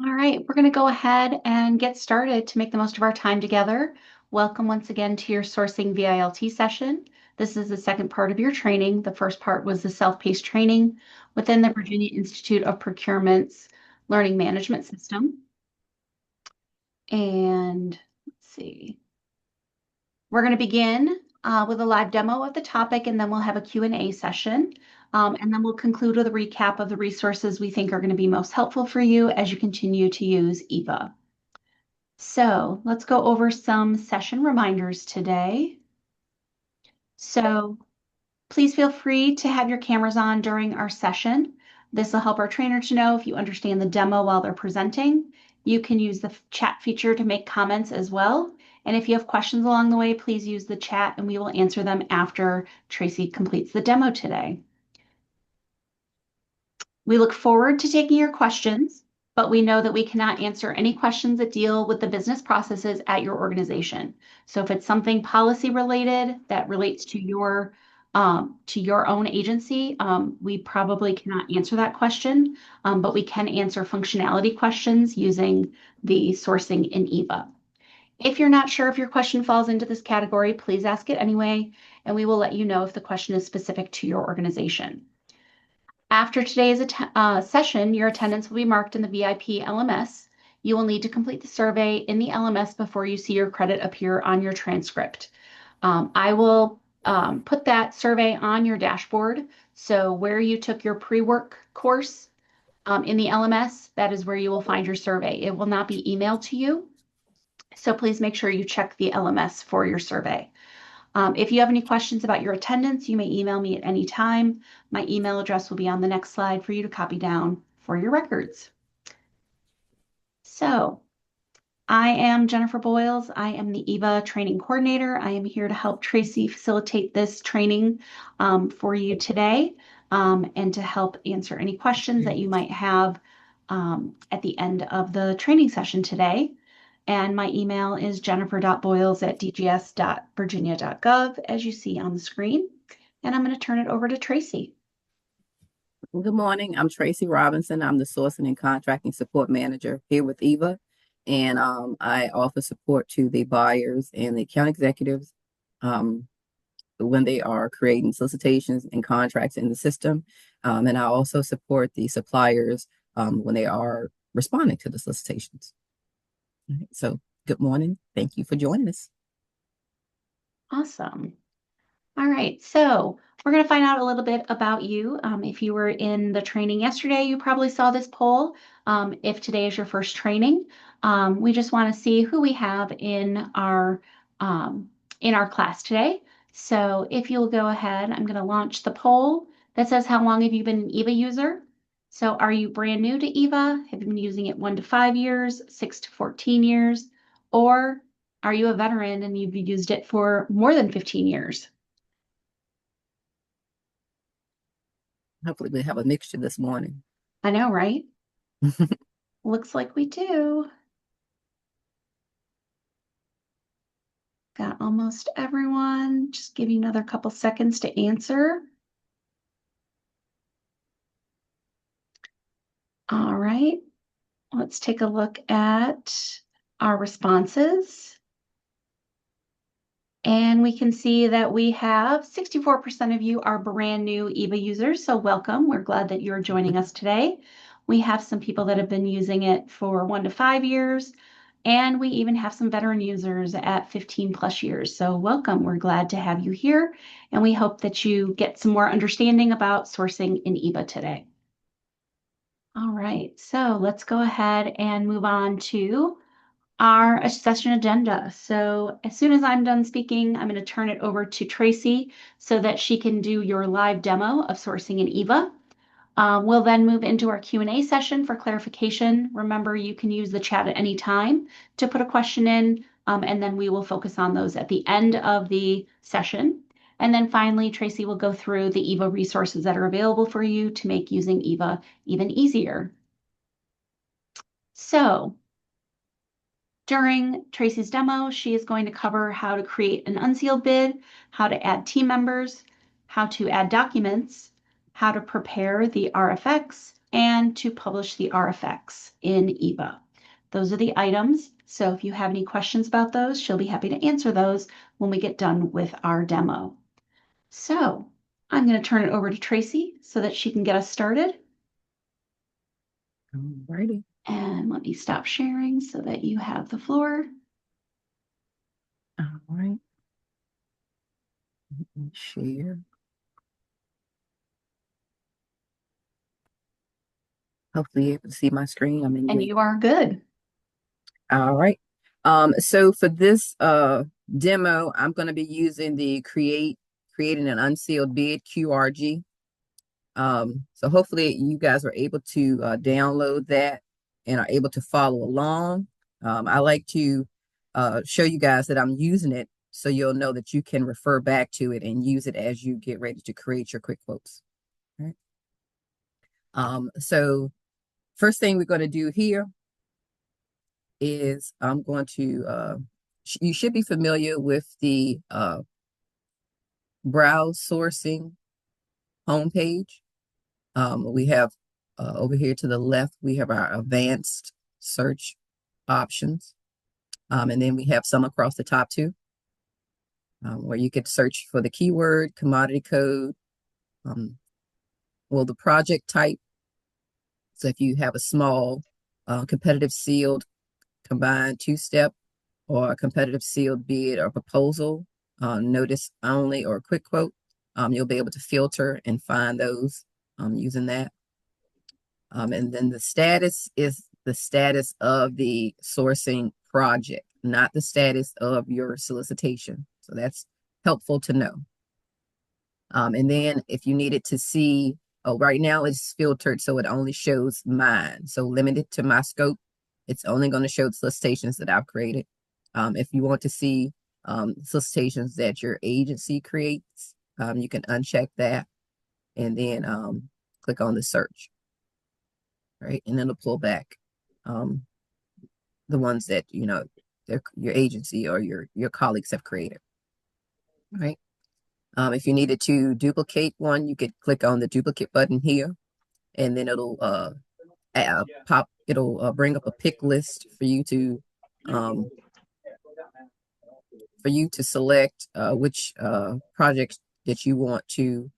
All right, we're going to go ahead and get started to make the most of our time together. Welcome once again to your Sourcing V.I.L.T session. This is the second part of your training. The first part was the self-paced training within the Virginia Institute of Procurement's Learning Management System. And let's see, we're going to begin with a live demo of the topic, and then we'll have a Q&A session. And then we'll conclude with a recap of the resources we think are going to be most helpful for you as you continue to use EVA. So let's go over some session reminders today. So please feel free to have your cameras on during our session. This will help our trainer to know if you understand the demo while they're presenting. You can use the chat feature to make comments as well. And if you have questions along the way, please use the chat and we will answer them after Tracy completes the demo today. We look forward to taking your questions, but we know that we cannot answer any questions that deal with the business processes at your organization. So if it's something policy related that relates to your own agency, we probably cannot answer that question, but we can answer functionality questions using the sourcing in EVA. If you're not sure if your question falls into this category, please ask it anyway, and we will let you know if the question is specific to your organization. After today's session, your attendance will be marked in the VIP LMS. You will need to complete the survey in the LMS before you see your credit appear on your transcript. I will put that survey on your dashboard. So where you took your pre-work course in the LMS, that is where you will find your survey. It will not be emailed to you. So please make sure you check the LMS for your survey. If you have any questions about your attendance, you may email me at any time. My email address will be on the next slide for you to copy down for your records. So I am Jennifer Boyles. I am the EVA training coordinator. I am here to help Tracy facilitate this training for you today and to help answer any questions that you might have at the end of the training session today. And my email is jennifer.boyles@dgs.virginia.gov, as you see on the screen. And I'm going to turn it over to Tracy. Good morning. I'm Tracy Robinson. I'm the Sourcing and Contracting Support Manager here with EVA. And I offer support to the buyers and the account executives when they are creating solicitations and contracts in the system. And I also support the suppliers when they are responding to the solicitations. So, good morning. Thank you for joining us. Awesome. All right, so we're going to find out a little bit about you. If you were in the training yesterday, you probably saw this poll. If today is your first training, we just want to see who we have in our class today. So if you'll go ahead, I'm going to launch the poll that says, how long have you been an EVA user? So are you brand new to EVA? Have you been using it 1 to 5 years, 6 to 14 years, or are you a veteran and you've used it for more than 15 years? Hopefully, we have a mixture this morning. I know, right? Looks like we do. Got almost everyone. Just give you another couple seconds to answer. All right, let's take a look at our responses. And we can see that we have 64% of you are brand new EVA users, so welcome. We're glad that you're joining us today. We have some people that have been using it for 1 to 5 years, and we even have some veteran users at 15 plus years. So welcome. We're glad to have you here, and we hope that you get some more understanding about sourcing in EVA today. All right, so let's go ahead and move on to our session agenda. So as soon as I'm done speaking, I'm going to turn it over to Tracy so that she can do your live demo of sourcing in EVA. We'll then move into our Q&A session for clarification. Remember, you can use the chat at any time to put a question in, and then we will focus on those at the end of the session. And then finally, Tracy will go through the EVA resources that are available for you to make using EVA even easier. So during Tracy's demo, she is going to cover how to create an unsealed bid, how to add team members, how to add documents, how to prepare the RFX, and to publish the RFX in EVA. Those are the items. So if you have any questions about those, she'll be happy to answer those when we get done with our demo. So I'm going to turn it over to Tracy so that she can get us started. Alrighty. And let me stop sharing so that you have the floor. All right. Let me share. Hopefully, you're able to see my screen. I'm in And green. you are good. All right. So for this demo, I'm going to be using the creating an unsealed bid QRG. So hopefully you guys are able to download that and are able to follow along. I like to show you guys that I'm using it so you'll know that you can refer back to it and use it as you get ready to create your quick quotes. All right. So first thing we're going to do here is I'm going to, you should be familiar with the browse sourcing homepage. We have over here to the left, we have our advanced search options. And then we have some across the top too, where you could search for the keyword, commodity code, the project type. So if you have a small competitive sealed combined two-step or a competitive sealed bid or proposal, notice only or quick quote, you'll be able to filter and find those using that. And then the status is the status of the sourcing project, not the status of your solicitation. So that's helpful to know. And then if you needed to see, oh, right now it's filtered so it only shows mine. So limited to my scope, it's only going to show the solicitations that I've created. If you want to see solicitations that your agency creates, you can uncheck that and then click on the search. Right, and then it'll pull back the ones that your agency or your colleagues have created. Right. If you needed to duplicate one, you could click on the duplicate button here, and then it'll pop. It'll bring up a pick list um, for you to select which projects that you want to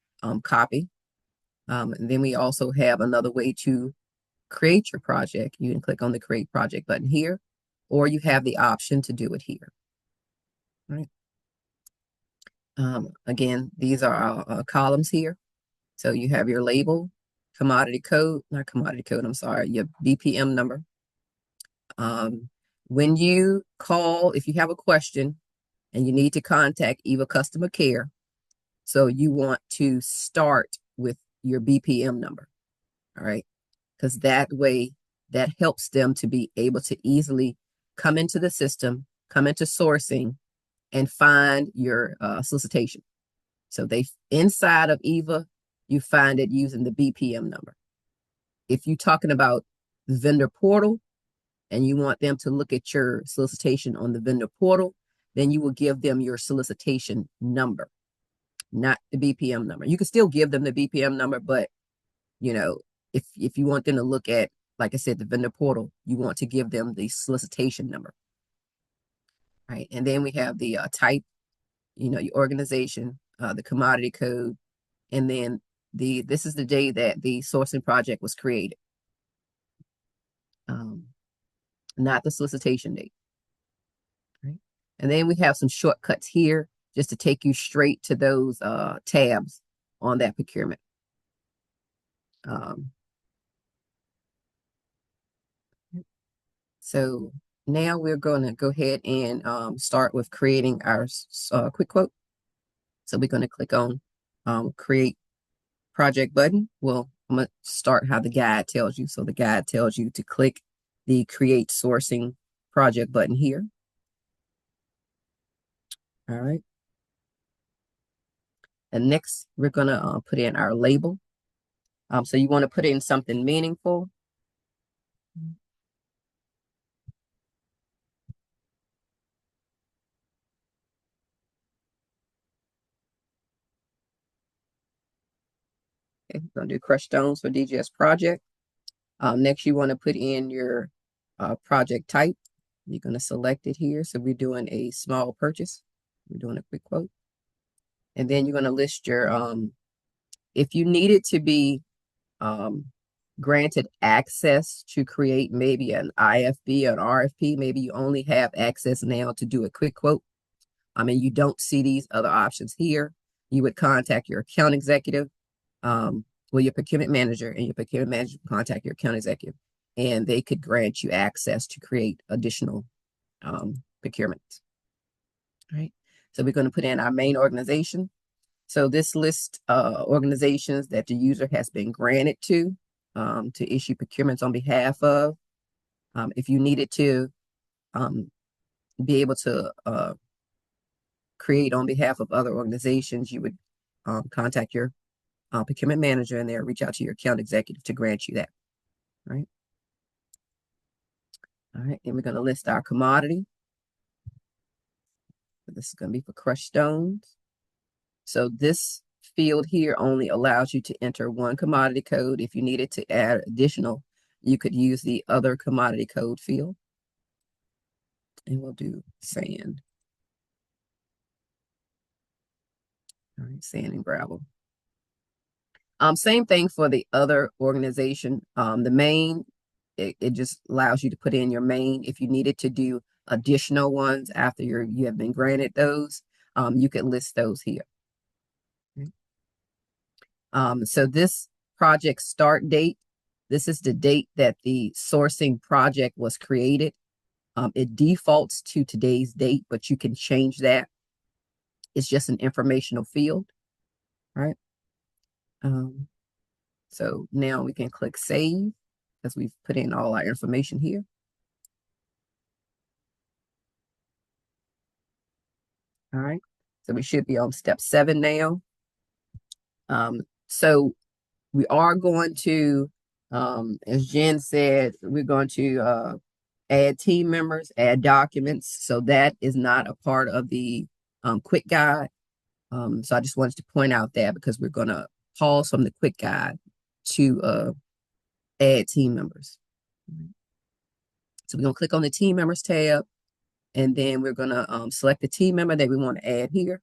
copy. And then we also have another way to create your project. You can click on the create project button here, or you have the option to do it here. Right. Again, these are our columns here. So you have your label, commodity code, not commodity code, I'm sorry, your BPM number. When you call, if you have a question and you need to contact EVA customer care, so you want to start with your BPM number, all right? Because that way, that helps them to be able to easily come into the system, come into sourcing, and find your solicitation. So they inside of EVA, you find it using the BPM number. If you're talking about the vendor portal and you want them to look at your solicitation on the vendor portal, then you will give them your solicitation number, not the BPM number. You can still give them the BPM number, but if you want them to look at, like I said, the vendor portal, you want to give them the solicitation number. Right. And then we have the type, your organization, the commodity code, and then this is the day that the sourcing project was created, not the solicitation date. Right. And then we have some shortcuts here just to take you straight to those tabs on that procurement. So now we're going to go ahead and start with creating our quick quote. So we're going to click on create project button. Well, I'm going to start how the guide tells you. So the guide tells you to click the create sourcing project button here. All right. And next we're going to put in our label. So you want to put in something meaningful. Okay, we're going to do crushed stones for DGS project. Next, you want to put in your project type. You're going to select it here. So we're doing a small purchase. We're doing a quick quote. And then you're going to list your, if you need it to be um, granted access to create maybe an IFB or an RFP, maybe you only have access now to do a quick quote. I mean, you don't see these other options here. You would contact your account executive, well, your procurement manager, and your procurement manager contact your account executive, and they could grant you access to create additional procurements. All right. So we're going to put in our main organization. So this lists organizations that the user has been granted to issue procurements on behalf of. If you needed to be able to create on behalf of other organizations, you would contact your procurement manager and they'll reach out to your account executive to grant you that. Right. All right. And we're going to list our commodity. This is going to be for crushed stones. So this field here only allows you to enter one commodity code. If you needed to add additional, you could use the other commodity code field. And we'll do sand. All right, sand and gravel. Same thing for the other organization. The main, it just allows you to put in your main. If you needed to do additional ones after you have been granted those, you could list those here. So this project start date, this is the date that the sourcing project was created. It defaults to today's date, but you can change that. It's just an informational field, right? So now we can click save because we've put in all our information here. All right, so we should be on step 7 now. So we are going to, as Jen said, we're going to add team members, add documents. So that is not a part of the quick guide. So I just wanted to point out that because we're going to pause from the quick guide to add team members. So we're going to click on the team members tab, and then we're going to select the team member that we want to add here.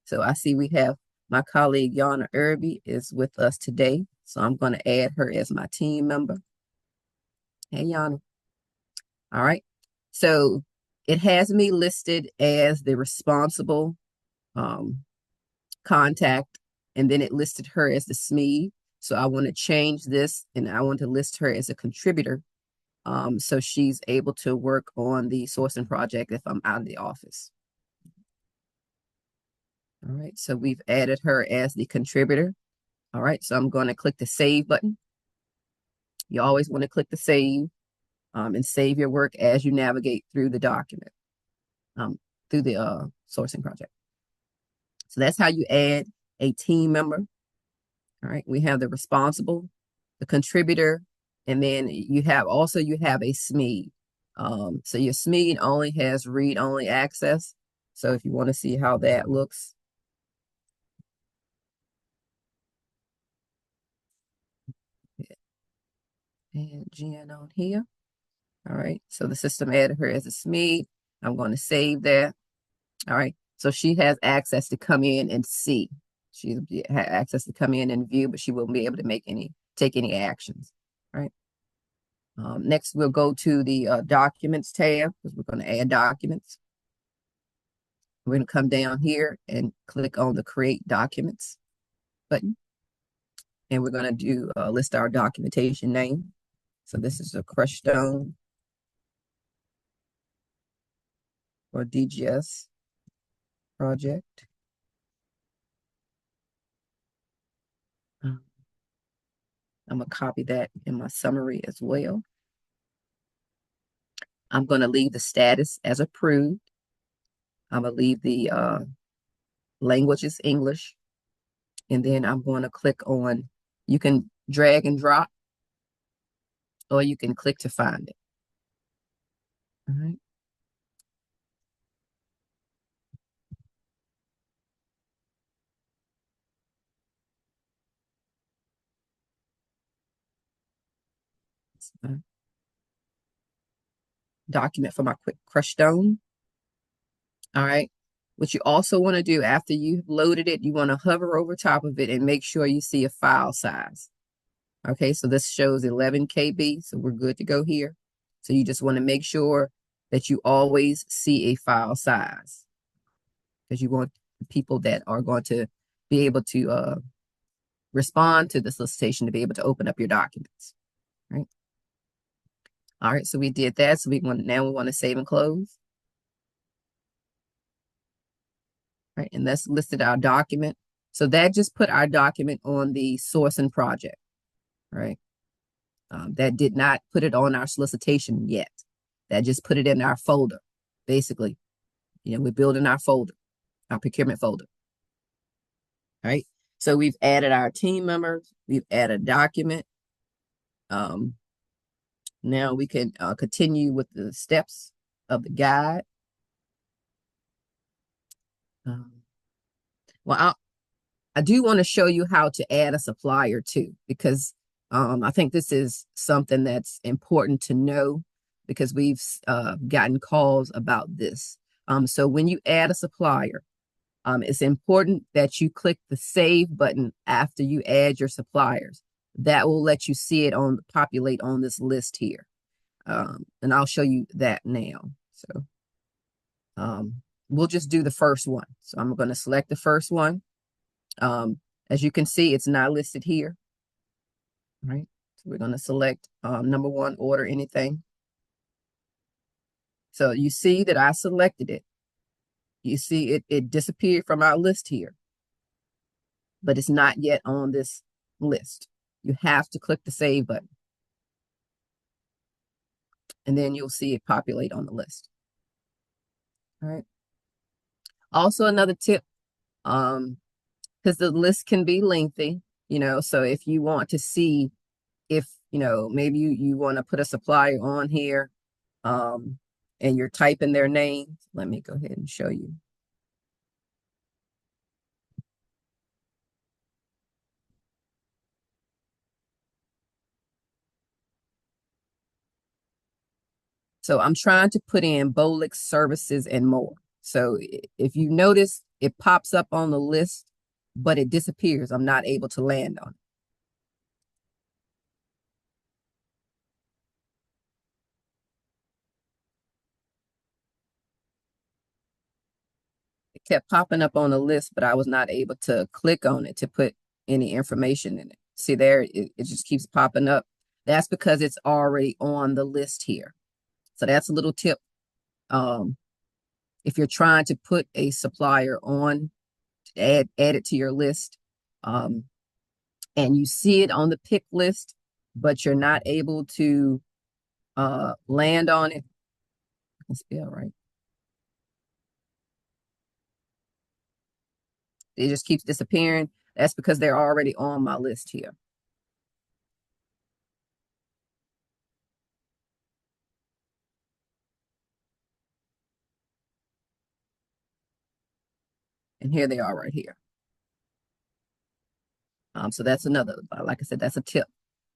So I see we have my colleague Yana Irby is with us today. So I'm going to add her as my team member. Hey, Yana. All right. So it has me listed as the responsible contact, and then it listed her as the SME. So I want to change this, and I want to list her as a contributor. So she's able to work on the sourcing project if I'm out of the office. All right, so we've added her as the contributor. All right, so I'm going to click the save button. You always want to click the save and save your work as you navigate through the document, through the sourcing project. So that's how you add a team member. All right, we have the responsible, the contributor, and then you have a SME. So your SME only has read-only access. So if you want to see how that looks, and Jen on here. All right, so the system added her as a SME. I'm going to save that. All right, so she has access to come in and see. She has access to come in and view, but she won't be able to take any actions. All right. Next, we'll go to the documents tab because we're going to add documents. We're going to come down here and click on the create documents button. And we're going to do list our documentation name. So this is a crushed stone or DGS project. I'm going to copy that in my summary as well. I'm going to leave the status as approved. I'm going to leave the language is English. And then I'm going to click on, you can drag and drop, or you can click to find it. All right. document for my quick crush stone. All right. What you also want to do after you've loaded it, you want to hover over top of it and make sure you see a file size. Okay, so this shows 11 KB, so we're good to go here. So you just want to make sure that you always see a file size because you want people that are going to be able to respond to the solicitation to be able to open up your documents. Right. All right, so we did that. So we want to save and close. Right, and that's listed our document. So that just put our document on the sourcing project. Right. That did not put it on our solicitation yet. That just put it in our folder. Basically, we're building our folder, our procurement folder. Right. So we've added our team members. We've added a document. Now we can continue with the steps of the guide. Well, I do want to show you how to add a supplier too, because I think this is something that's important to know because we've gotten calls about this. So when you add a supplier, it's important that you click the save button after you add your suppliers. That will let you see it populate on this list here. And I'll show you that now. So we'll just do the first one. So I'm going to select the first one. As you can see, it's not listed here. Right. So we're going to select number one, order anything. So you see that I selected it. You see it disappeared from our list here, but it's not yet on this list. You have to click the save button. And then you'll see it populate on the list. All right. Also, another tip, because the list can be lengthy, so if you want to see if, maybe you want to put a supplier on here, and you're typing their name, let me go ahead and show you. So I'm trying to put in Bolix services and more. So if you notice, it pops up on the list, but it disappears. I'm not able to land on it. It kept popping up on the list, but I was not able to click on it to put any information in it. See there, it just keeps popping up. That's because it's already on the list here. So that's a little tip. If you're trying to put a supplier on, add it to your list, and you see it on the pick list, but you're not able to land on it. Let's spell right. It just keeps disappearing. That's because they're already on my list here. And here they are right here. So that's another, like I said, that's a tip.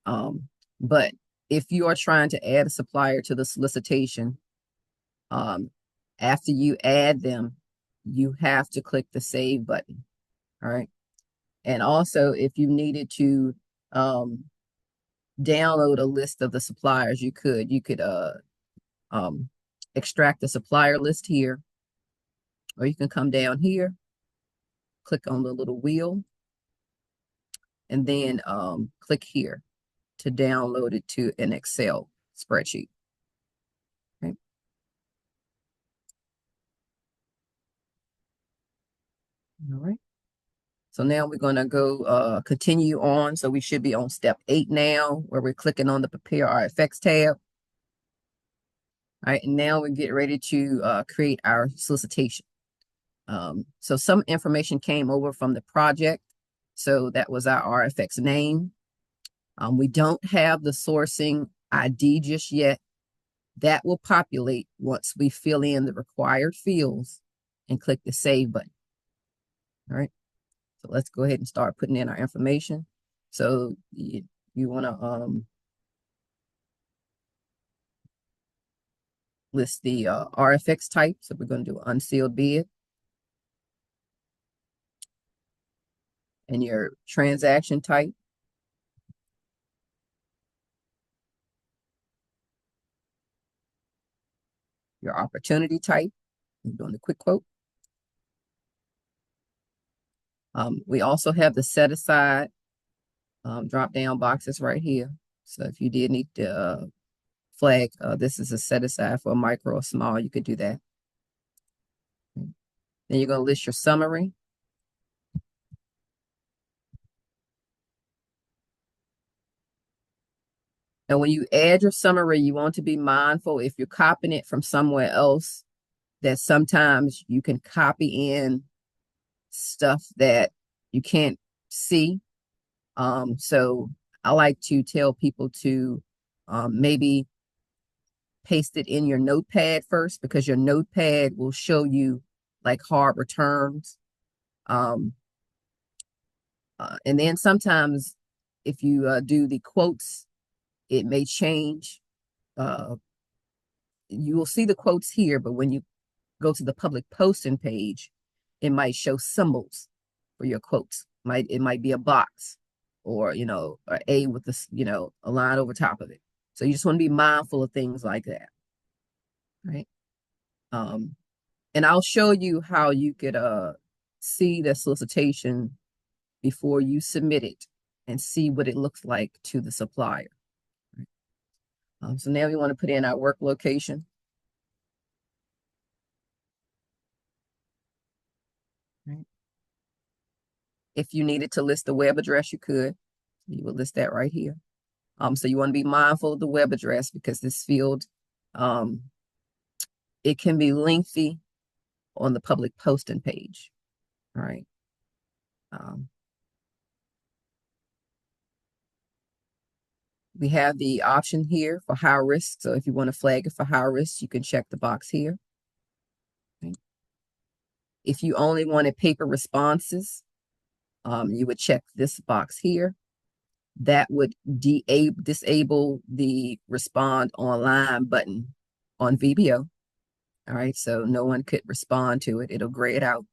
But if you are trying to add a supplier to the solicitation, after you add them, you have to click the save button. All right. And also, if you needed to download a list of the suppliers, you could extract the supplier list here, or you can come down here, click on the little wheel, and then click here to download it to an Excel spreadsheet. Okay. All right. So now we're going to go continue on. So we should be on step 8 now, where we're clicking on the Prepare RFX tab. All right, and now we get ready to create our solicitation. So some information came over from the project. So that was our RFX name. We don't have the sourcing ID just yet. That will populate once we fill in the required fields and click the save button. All right. So let's go ahead and start putting in our information. So you want to list the RFX type. So we're going to do unsealed bid. And your transaction type. Your opportunity type. I'm doing the quick quote. We also have the set aside drop down boxes right here. So if you did need to flag, this is a set aside for a micro or small, you could do that. Then you're going to list your summary. And when you add your summary, you want to be mindful if you're copying it from somewhere else, that sometimes you can copy in stuff that you can't see. So I like to tell people to maybe paste it in your notepad first, because your notepad will show you like hard returns. Um, and then sometimes if you do the quotes, it may change. Uh, you will see the quotes here, but when you go to the public posting page, it might show symbols for your quotes. It might be a box, or a A with this, a line over top of it. So you just want to be mindful of things like that, right? Um, and I'll show you how you could see the solicitation before you submit it and see what it looks like to the supplier. So now we want to put in our work location. Right. If you needed to list the web address, you could. You would list that right here. So you want to be mindful of the web address, because this field, it can be lengthy on the public posting page. All right. We have the option here for high risk. So if you want to flag it for high risk, you can check the box here. Okay. If you only wanted paper responses, you would check this box here. That would disable the respond online button on VBO. All right, so no one could respond to it. It'll gray it out.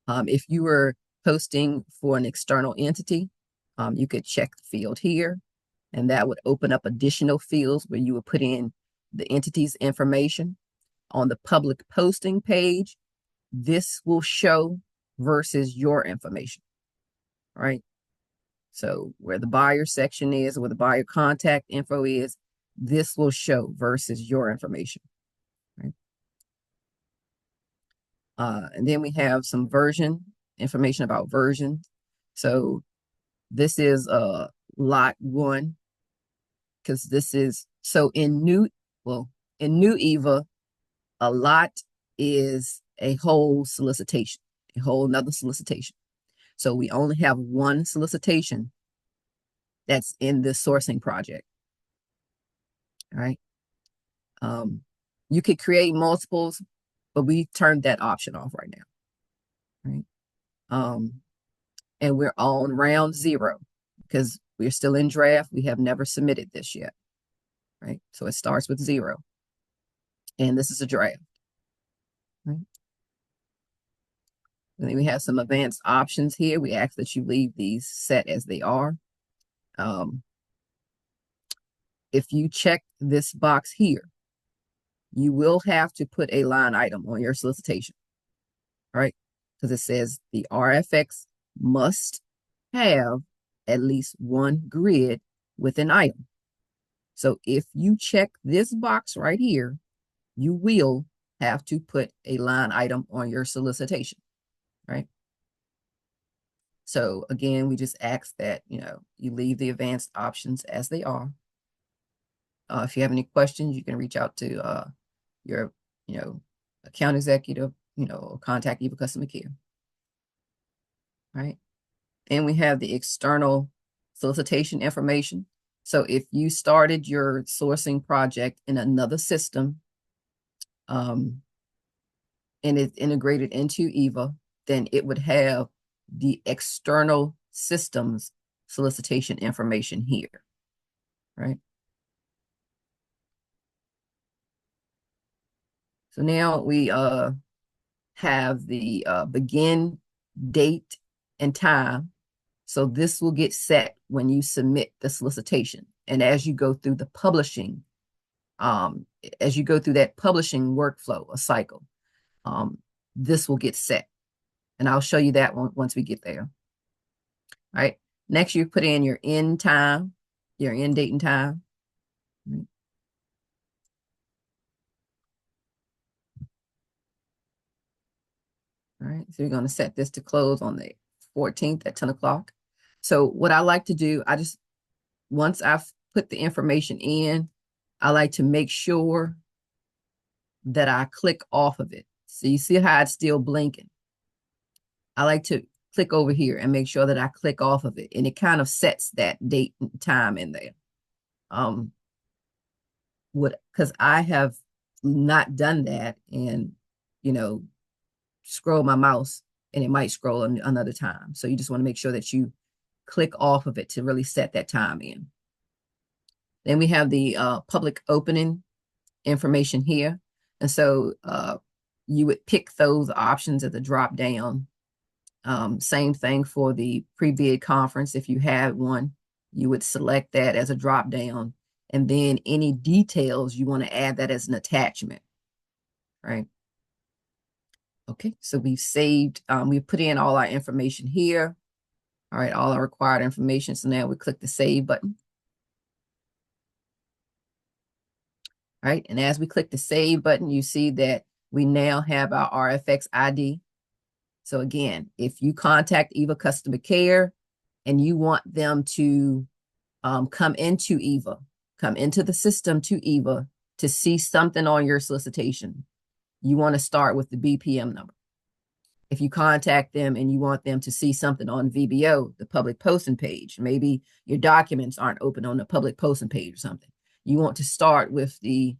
If you were posting for an external entity, you could check the field here, and that would open up additional fields where you would put in the entity's information. On the public posting page, this will show versus your information, right? So where the buyer section is, where the buyer contact info is, this will show versus your information, right? And then we have some version information about version. So this is lot 1, because this is, so in new EVA, a lot is a whole solicitation, a whole nother solicitation. So we only have one solicitation that's in this sourcing project. All right. You could create multiples, but we turned that option off right now. Right. And we're on round 0 because we're still in draft. We have never submitted this yet. Right. So it starts with 0. And this is a draft. Right. And then we have some advanced options here. We ask that you leave these set as they are. If you check this box here, you will have to put a line item on your solicitation, right? Because it says the RFX must have at least one grid with an item. So if you check this box right here, you will have to put a line item on your solicitation, right? So again, we just ask that, you leave the advanced options as they are. If you have any questions, you can reach out to your, account executive, or contact EVA Customer Care. Right. And we have the external solicitation information. So if you started your sourcing project in another system, and it's integrated into EVA, then it would have the external systems solicitation information here. Right. So now we have the begin date and time. So this will get set when you submit the solicitation. And as you go through the publishing, as you go through that publishing workflow, a cycle, this will get set. And I'll show you that once we get there. All right. Next, you put in your end time, your end date and time. Right. All right. So you're going to set this to close on the 14th at 10 o'clock. So what I like to do, once I've put the information in, I like to make sure that I click off of it. So you see how it's still blinking. I like to click over here and make sure that I click off of it. And it kind of sets that date and time in there. Because I have not done that and, scroll my mouse and it might scroll another time. So you just want to make sure that you click off of it to really set that time in. Then we have the public opening information here. And so you would pick those options at the drop down. Same thing for the pre-bid conference. If you had one, you would select that as a drop down. And then any details, you want to add that as an attachment, right? Okay, so we've saved, we've put in all our information here. All right, all our required information. So now we click the save button. All right, and as we click the save button, you see that we now have our RFX ID. So again, if you contact EVA Customer Care and you want them to come into EVA, come into the system to EVA to see something on your solicitation, you want to start with the BPM number. If you contact them and you want them to see something on VBO, the public posting page, maybe your documents aren't open on the public posting page or something, you want to start with the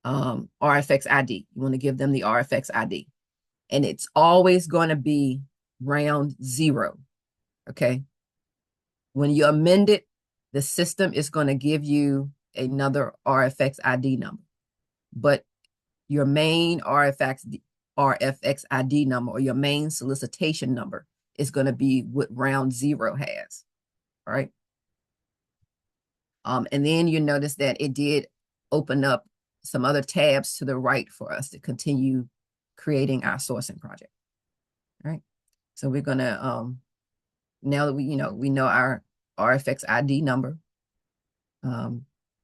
RFX ID. You want to give them the RFX ID. And it's always going to be round 0, okay? When you amend it, the system is going to give you another RFX ID number. But your main RFX ID number or your main solicitation number is going to be what round 0 has, right? And then you notice that it did open up some other tabs to the right for us to continue creating our sourcing project, right? So we're going to, now that we know our RFX ID number,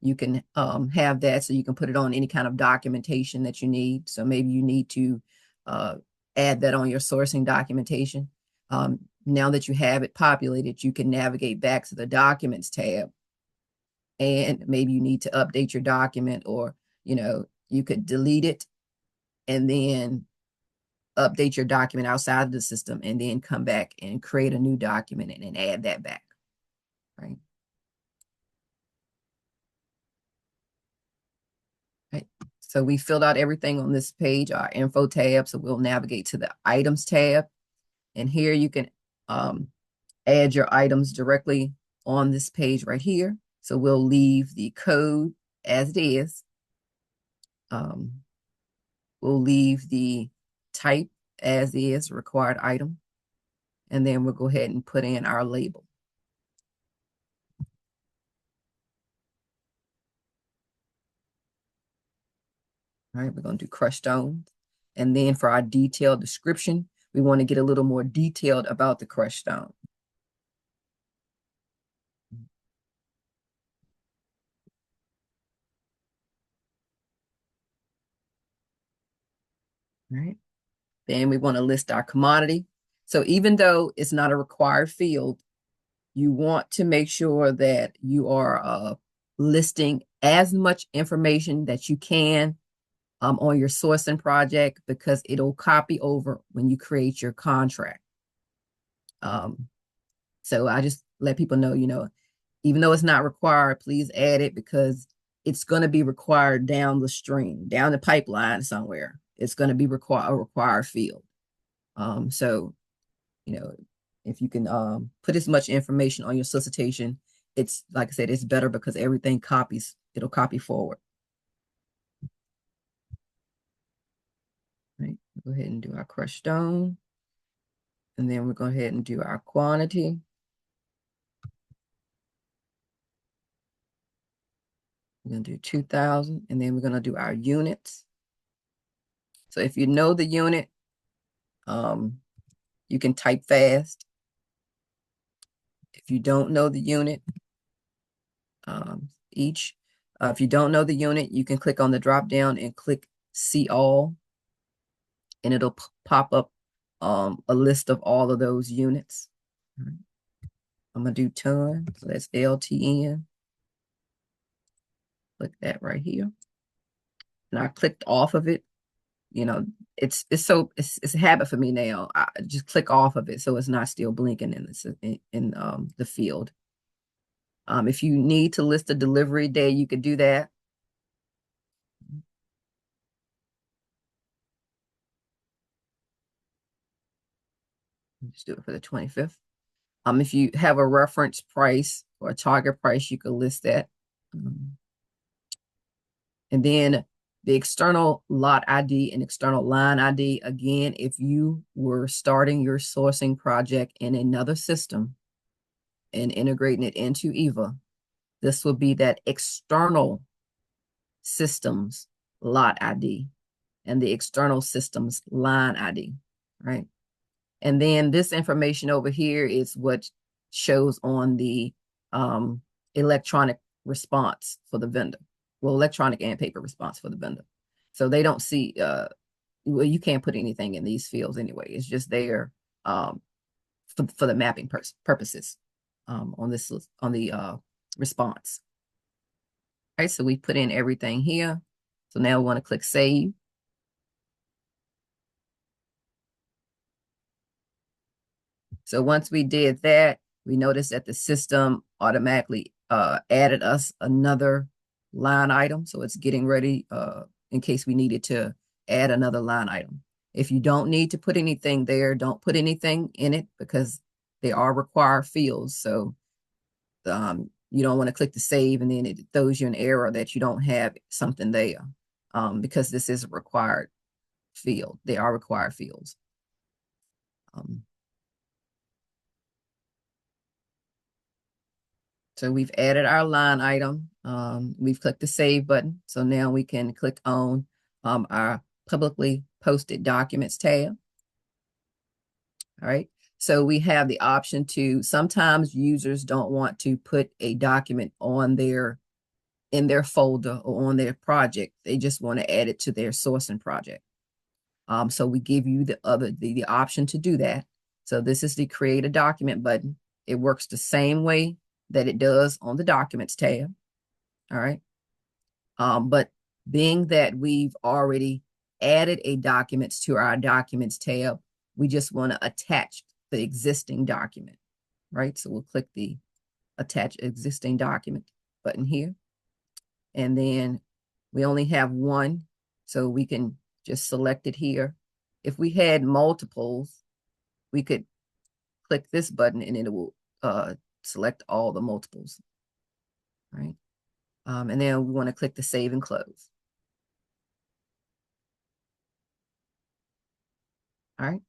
you can have that so you can put it on any kind of documentation that you need. So maybe you need to add that on your sourcing documentation. Now that you have it populated, you can navigate back to the Documents tab. And maybe you need to update your document, or, you could delete it and then update your document outside of the system and then come back and create a new document and add that back, right? Right. So we filled out everything on this page, our info tab. So we'll navigate to the items tab. And here you can add your items directly on this page right here. So we'll leave the code as it is. We'll leave the type as is, required item. And then we'll go ahead and put in our label. All right, we're going to do crushed stones. And then for our detailed description, we want to get a little more detailed about the crushed stone. All right. Then we want to list our commodity. So even though it's not a required field, you want to make sure that you are listing as much information that you can on your sourcing project, because it'll copy over when you create your contract. So I just let people know, even though it's not required, please add it, because it's going to be required down the stream, down the pipeline somewhere. It's going to be a required field. So, if you can put as much information on your solicitation, it's, like I said, it's better because everything copies, it'll copy forward. Right, go ahead and do our crushed stone. And then we'll go ahead and do our quantity. We're going to do 2,000, and then we're going to do our units. So if you know the unit, you can type fast. If you don't know the unit, if you don't know the unit, you can click on the drop down and click see all, and it'll pop up a list of all of those units. Right. I'm going to do ton, so that's LTN. Click that right here. And I clicked off of it. You know, it's a habit for me now. I just click off of it so it's not still blinking in the field. If you need to list a delivery day, you could do that. Just do it for the 25th. If you have a reference price or a target price, you could list that. And then the external lot ID and external line ID, again, if you were starting your sourcing project in another system and integrating it into EVA, this will be that external systems lot ID and the external systems line ID, right? And then this information over here is what shows on the electronic response for the vendor. Well, electronic and paper response for the vendor. So they don't see, well, you can't put anything in these fields anyway. It's just there for the mapping purposes on this, on the response. All right, so we put in everything here. So now we want to click save. So once we did that, we noticed that the system automatically added us another line item. So it's getting ready in case we needed to add another line item. If you don't need to put anything there, don't put anything in it because they are required fields. So you don't want to click the save and then it throws you an error that you don't have something there because this is a required field. They are required fields. So we've added our line item. We've clicked the save button. So now we can click on our publicly posted documents tab. All right. So we have the option to, sometimes users don't want to put a document on in their folder or on their project. They just want to add it to their sourcing project. So we give you the option to do that. So this is the create a document button. It works the same way that it does on the documents tab. All right. But being that we've already added a documents to our documents tab, we just want to attach the existing document, right? So we'll click the attach existing document button here. And then we only have one, so we can just select it here. If we had multiples, we could click this button and it will select all the multiples, right? And then we want to click the save and close. All right.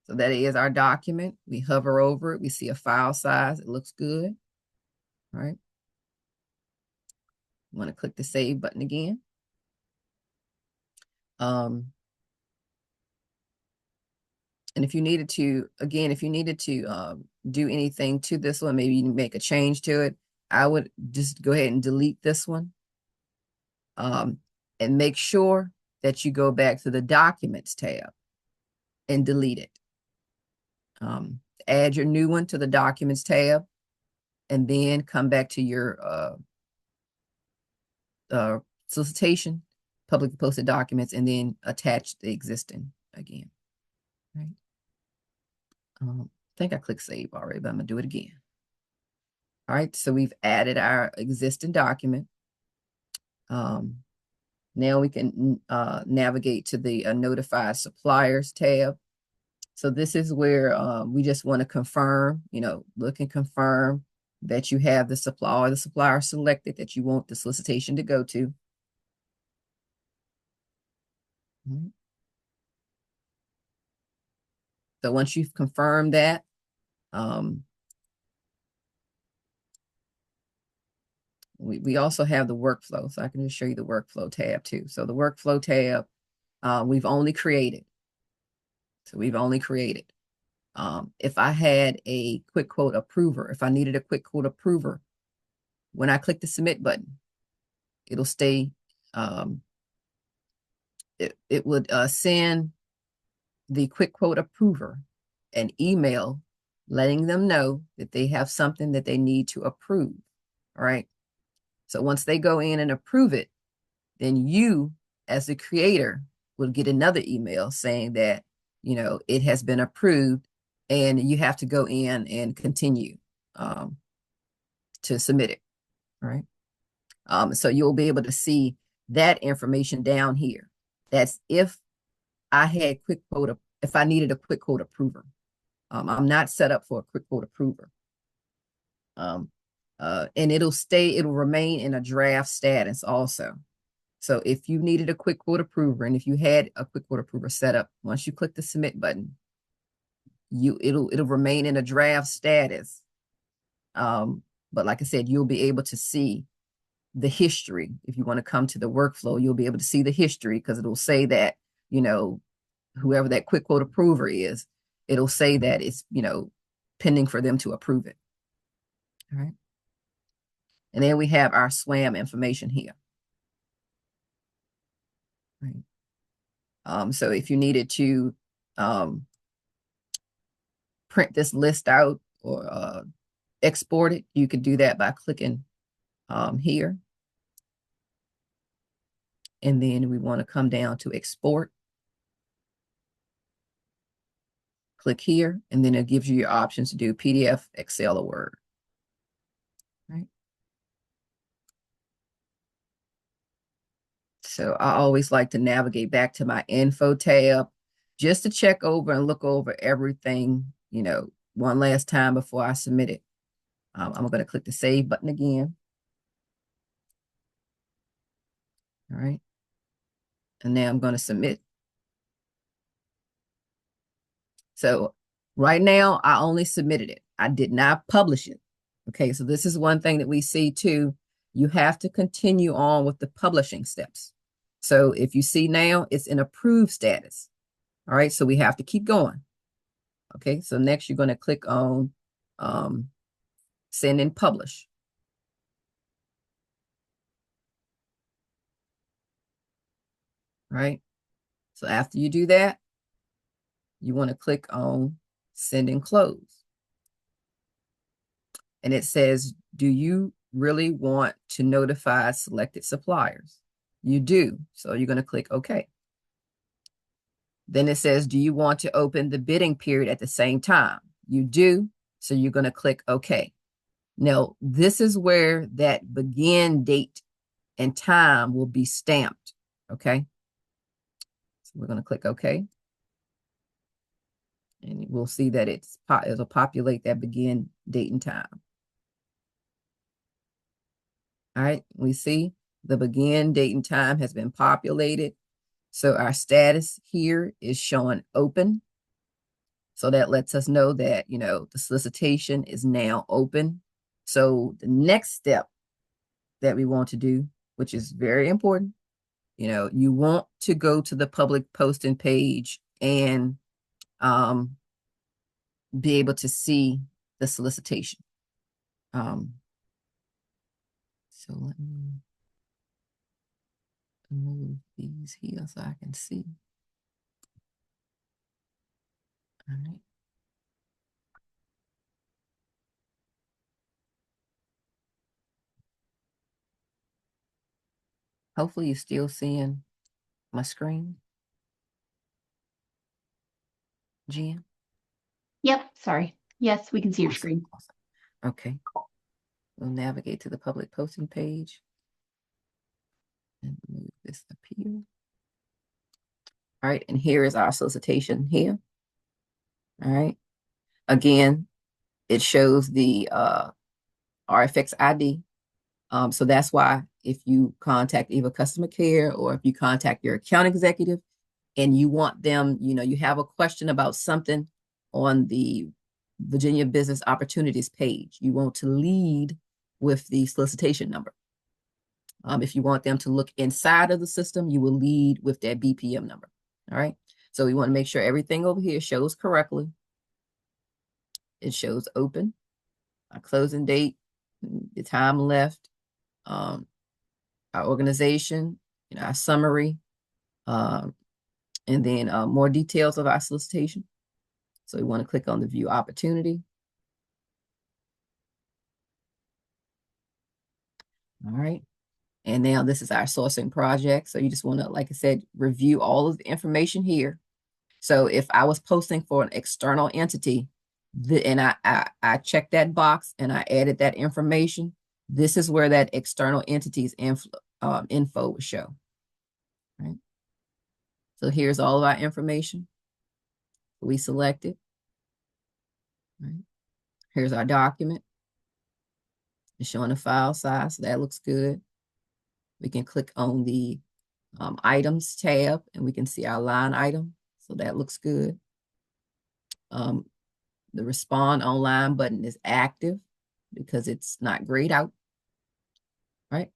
So that is our document. We hover over it. We see a file size. It looks good. All right. Want to click the save button again. And if you needed to, again, if you needed to do anything to this one, maybe you make a change to it, I would just go ahead and delete this one. And make sure that you go back to the documents tab and delete it. Add your new one to the documents tab and then come back to your solicitation, publicly posted documents, and then attach the existing again. Right. I think I clicked save already, but I'm gonna do it again. All right, so we've added our existing document. Now we can navigate to the notify suppliers tab. So this is where we just want to confirm, look and confirm that you have the supplier selected that you want the solicitation to go to. So once you've confirmed that, we also have the workflow. So I can just show you the workflow tab too. So the workflow tab, we've only created. So we've only created. If I had a quick quote approver, if I needed a quick quote approver, when I click the submit button, it'll stay, it would send the quick quote approver an email letting them know that they have something that they need to approve. All right. So once they go in and approve it, then you, as the creator, will get another email saying that, it has been approved and you have to go in and continue to submit it. All right. So you'll be able to see that information down here. That's if I had quick quote, if I needed a quick quote approver. I'm not set up for a quick quote approver. And it'll remain in a draft status also. So if you needed a quick quote approver, and if you had a quick quote approver set up, once you click the submit button, it'll remain in a draft status. But like I said, you'll be able to see the history. If you want to come to the workflow, you'll be able to see the history because it'll say that, whoever that quick quote approver is, it'll say that it's, pending for them to approve it. All right. And then we have our SWAM information here. Right. So if you needed to print this list out or export it, you could do that by clicking here. And then we want to come down to export. Click here, and then it gives you your options to do PDF, Excel, or Word. Right. So I always like to navigate back to my info tab just to check over and look over everything, one last time before I submit it. I'm going to click the save button again. All right. And now I'm going to submit. So right now, I only submitted it. I did not publish it. Okay, so this is one thing that we see too. You have to continue on with the publishing steps. So if you see now, it's in approved status. All right, so we have to keep going. Okay, so next you're going to click on send and publish. Right, so after you do that, you want to click on send and close. And it says, do you really want to notify selected suppliers? You do. So you're going to click OK. Then it says, do you want to open the bidding period at the same time? You do. So you're going to click OK. Now, this is where that begin date and time will be stamped. Okay. So we're going to click OK. And we'll see that it'll populate that begin date and time. All right, we see the begin date and time has been populated. So our status here is showing open. So that lets us know that, the solicitation is now open. So the next step that we want to do, which is very important, you want to go to the public posting page and be able to see the solicitation. So let me move these here so I can see. All right. Hopefully you're still seeing my screen. Jen? Yep, sorry. Yes, we can see your Awesome. screen. Awesome. Okay. We'll navigate to the public posting page and move this up here. All right, and here is our solicitation here. All right. Again, it shows the RFX ID. So that's why if you contact either customer care or if you contact your account executive and you want them, you have a question about something, on the Virginia Business Opportunities page. You want to lead with the solicitation number. If you want them to look inside of the system, you will lead with that BPM number. All right. So we want to make sure everything over here shows correctly. It shows open, our closing date, the time left, our organization, our summary, and then more details of our solicitation. So we want to click on the view opportunity. All right. And now this is our sourcing project. So you just want to, like I said, review all of the information here. So if I was posting for an external entity, and I checked that box and I added that information, this is where that external entity's info would show. Right. So here's all of our information. We select it. Right. Here's our document. It's showing the file size, so that looks good. We can click on the items tab and we can see our line item. So that looks good. The respond online button is active because it's not grayed out, right?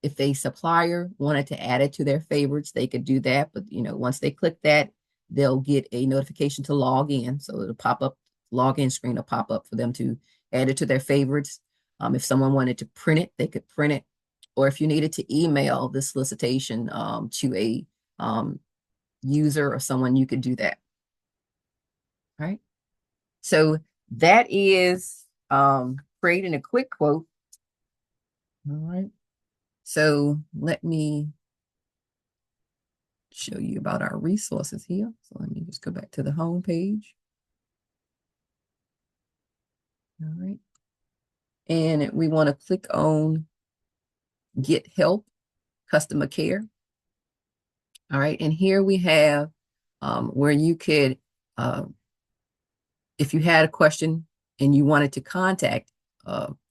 If a supplier wanted to add it to their favorites, they could do that. But, once they click that, they'll get a notification to log in. So it'll pop up, login screen will pop up for them to add it to their favorites. If someone wanted to print it, they could print it. Or if you needed to email the solicitation to a user or someone, you could do that. Right. So that is creating a quick quote. All right. So let me show you about our resources here. So let me just go back to the home page. All right. And we want to click on Get Help, Customer Care. All right. And here we have where you could, if you had a question and you wanted to contact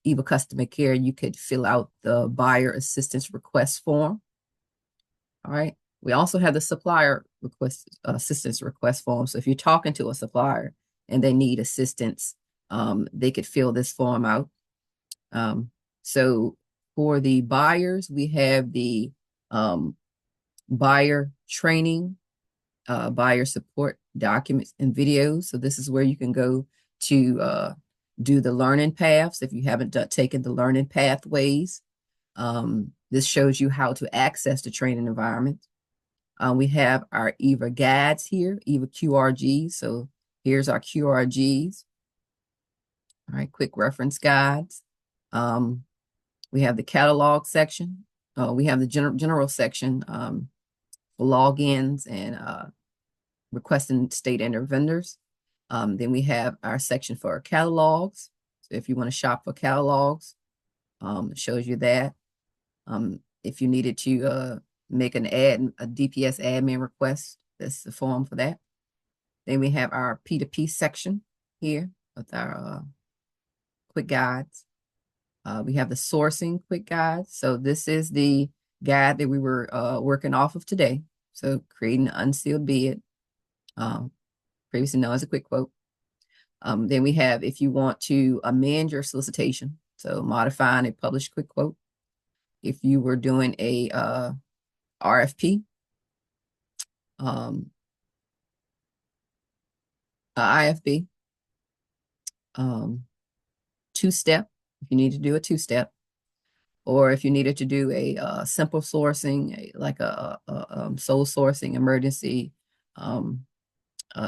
EVA Customer Care, you could fill out the buyer assistance request form. All right. We also have the supplier request assistance request form. So if you're talking to a supplier and they need assistance, they could fill this form out. So for the buyers, we have the buyer training, buyer support documents and videos. So this is where you can go to do the learning paths if you haven't taken the learning pathways. This shows you how to access the training environment. We have our EVA guides here, EVA QRGs. So here's our QRGs. All right, quick reference guides. We have the catalog section. We have the general section for logins and requesting state enter vendors. Then we have our section for our catalogs. So if you want to shop for catalogs, it shows you that. If you needed to make a DPS admin request, that's the form for that. Then we have our P2P section here with our quick guides. We have the sourcing quick guide. So this is the guide that we were working off of today. So creating an unsealed bid, previously known as a quick quote. Then we have if you want to amend your solicitation, so modifying a published quick quote. If you were doing a RFP, IFB, two-step, if you need to do a two-step, or if you needed to do a simple sourcing, like a sole sourcing, emergency,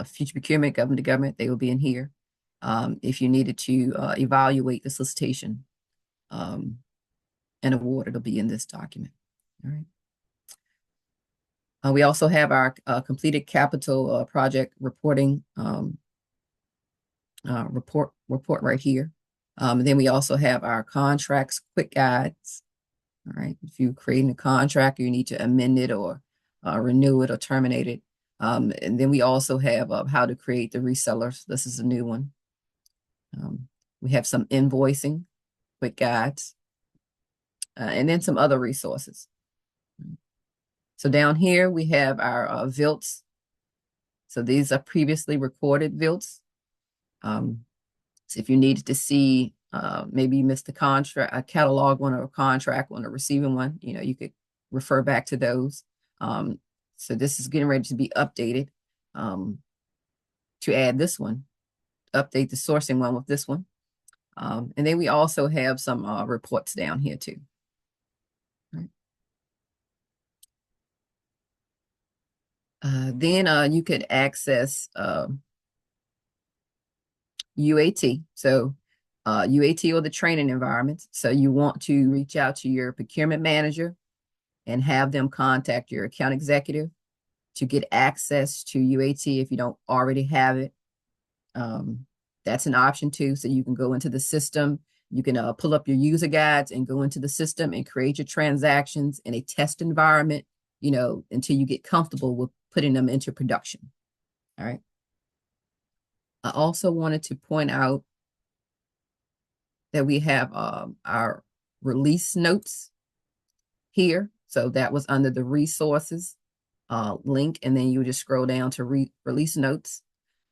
future procurement, government to government, they will be in here. If you needed to evaluate the solicitation and award, it'll be in this document. All right. We also have our completed capital project reporting report right here. Then we also have our contracts quick guides. All right. If you're creating a contract, you need to amend it or renew it or terminate it. And then we also have how to create the resellers. This is a new one. We have some invoicing quick guides, and then some other resources. So down here we have our V.I.L.T So these are previously recorded V.I.L.Ts. So if you needed to see, maybe you missed a contract, a catalog one or a contract one or receiving one, you could refer back to those. So this is getting ready to be updated, to add this one, update the sourcing one with this one. And then we also have some reports down here too. Right. Then you could access UAT. So UAT or the training environments. So you want to reach out to your procurement manager and have them contact your account executive to get access to UAT if you don't already have it. That's an option too. So you can go into the system, you can pull up your user guides and go into the system and create your transactions in a test environment, until you get comfortable with putting them into production. All right. I also wanted to point out that we have our release notes here. So that was under the resources link, and then you just scroll down to release notes.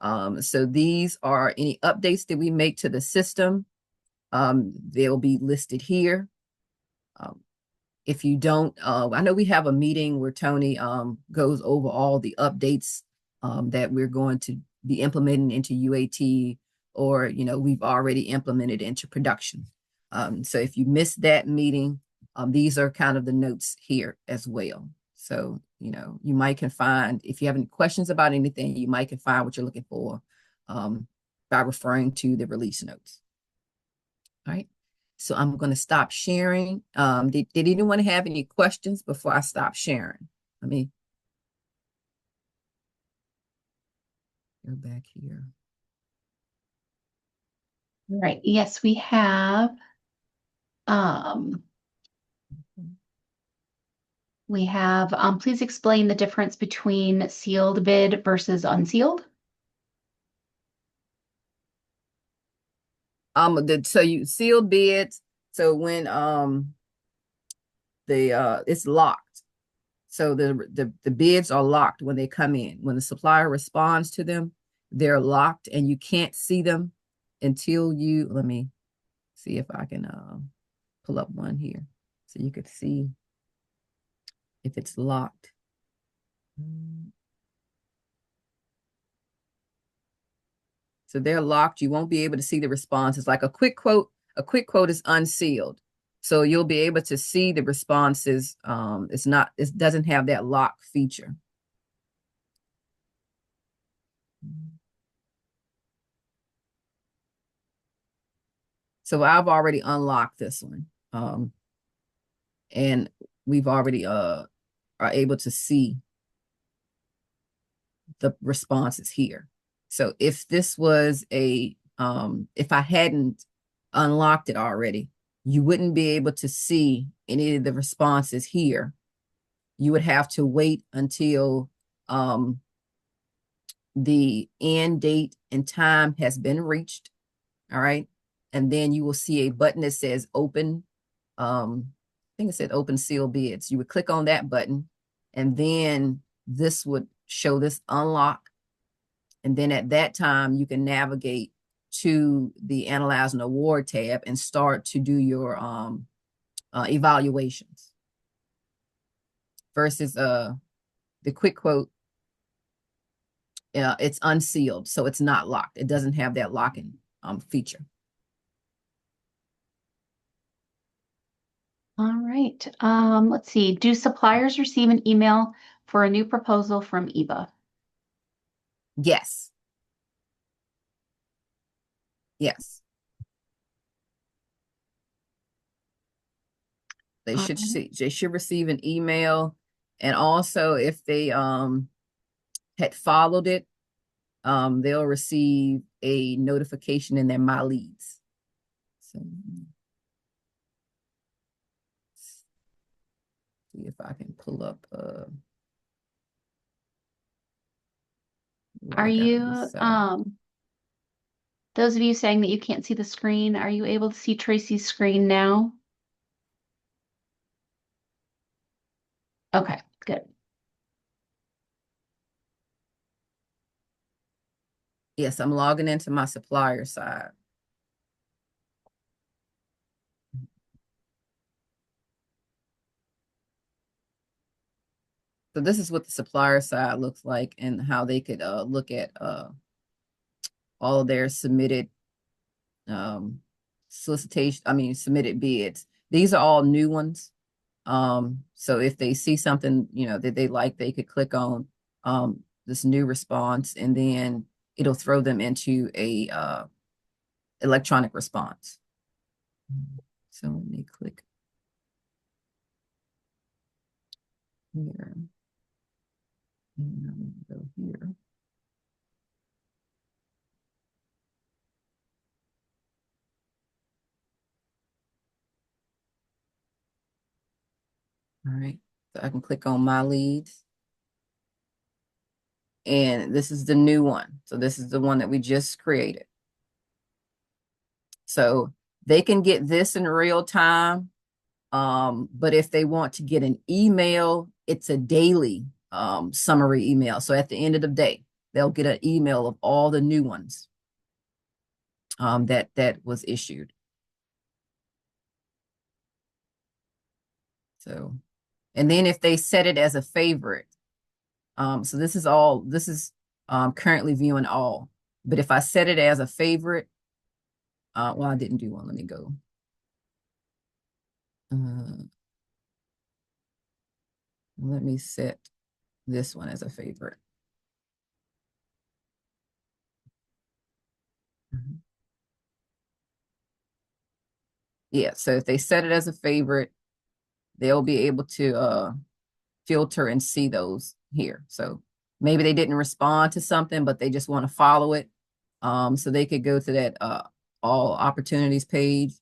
So these are any updates that we make to the system. They'll be listed here. If you don't, I know we have a meeting where Tony goes over all the updates that we're going to be implementing into UAT, or we've already implemented into production. So if you missed that meeting, these are kind of the notes here as well. So you might can find, if you have any questions about anything, you might can find what you're looking for by referring to the release notes. All right. So I'm going to stop sharing. Did anyone have any questions before I stop sharing? Let me go back here. All right. Yes, we have. Please explain the difference between sealed bid versus unsealed. So you sealed bids. So when it's locked. So the bids are locked when they come in. When the supplier responds to them, they're locked and you can't see them until let me see if I can pull up one here so you could see if it's locked. So they're locked. You won't be able to see the responses. Like a quick quote is unsealed. So you'll be able to see the responses. It doesn't have that lock feature. So I've already unlocked this one. And we've already are able to see the responses here. So if this was if I hadn't unlocked it already, you wouldn't be able to see any of the responses here. You would have to wait until the end date and time has been reached. All right. And then you will see a button that says open. I think it said open seal bids. You would click on that button, and then this would show this unlock. And then at that time, you can navigate to the Analyze and Award tab and start to do your evaluations. Versus the quick quote, it's unsealed, so it's not locked. It doesn't have that locking feature. All right. Let's see. Do suppliers receive an email for a new proposal from EVA? Yes. Yes. They should receive an email, and also if they had followed it, they'll receive a notification in their My Leads. So see if I can pull up Are you those of you saying that you can't see the screen, are you able to see Tracy's screen now? Okay, good. Yes, I'm logging into my supplier side. So this is what the supplier side looks like and how they could look at all of their submitted submitted bids. These are all new ones. So if they see something, that they like, they could click on this new response and then it'll throw them into a electronic response. So let me click here. And I'm gonna go here. All right. So I can click on my leads. And this is the new one. So this is the one that we just created. So they can get this in real time. But if they want to get an email, it's a daily summary email. So at the end of the day, they'll get an email of all the new ones that was issued. So, and then if they set it as a favorite, so this is currently viewing all. But if I set it as a favorite, well, I didn't do one. Let me go. Let me set this one as a favorite. Yeah, so if they set it as a favorite, they'll be able to filter and see those here. So maybe they didn't respond to something, but they just want to follow it. So they could go to that all opportunities page.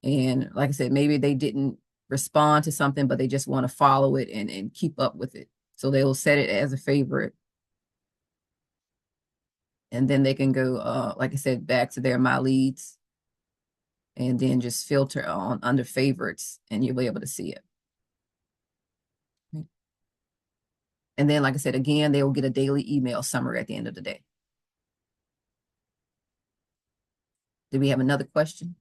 And like I said, maybe they didn't respond to something, but they just want to follow it and keep up with it. So they will set it as a favorite. And then they can go, like I said, back to their My Leads and then just filter on under favorites and you'll be able to see it. And then, like I said, again, they will get a daily email summary at the end of the day. Do we have another question?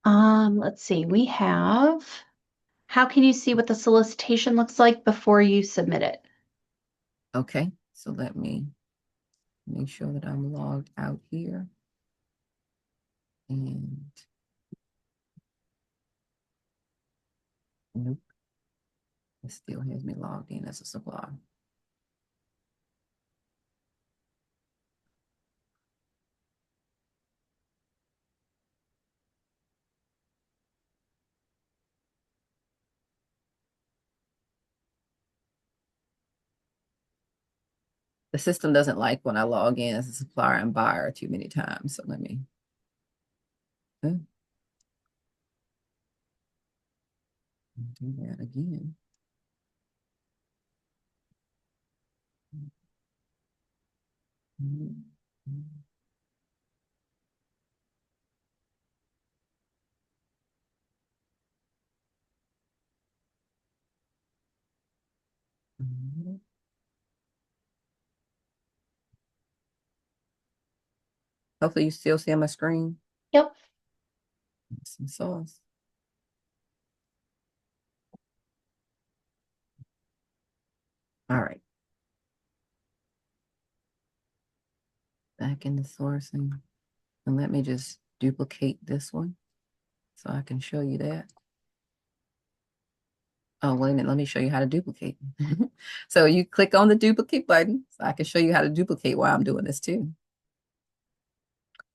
Let's see. We have, how can you see what the solicitation looks like before you submit it? Okay, so let me make sure that I'm logged out here. And nope, it still has me logged in as a supplier. The system doesn't like when I log in as a supplier and buyer too many times. So let me do that again. Hopefully you still see on my screen. Yep. Some sauce. All right. Back in the sourcing. And let me just duplicate this one so I can show you that. Oh, wait a minute. Let me show you how to duplicate. So you click on the duplicate button. So I can show you how to duplicate while I'm doing this too.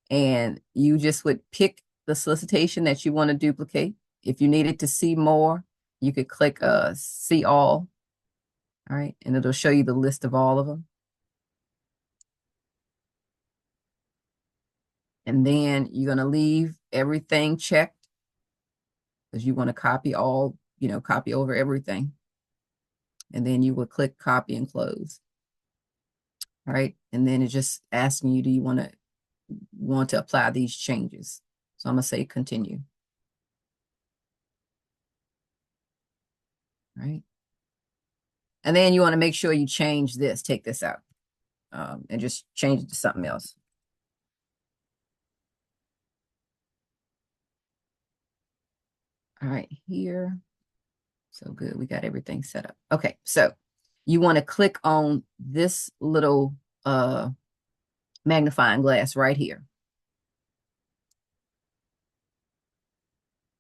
And you just would pick the solicitation that you want to duplicate. If you needed to see more, you could click see all. All right. And it'll show you the list of all of them. And then you're going to leave everything checked because you want to copy all, copy over everything. And then you would click copy and close. All right. And then it's just asking you, do you want to apply these changes? So I'm going to say continue. All right. And then you want to make sure you change this, take this out. and just change it to something else. All right, here. So good. We got everything set up. Okay, so you want to click on this little magnifying glass right here.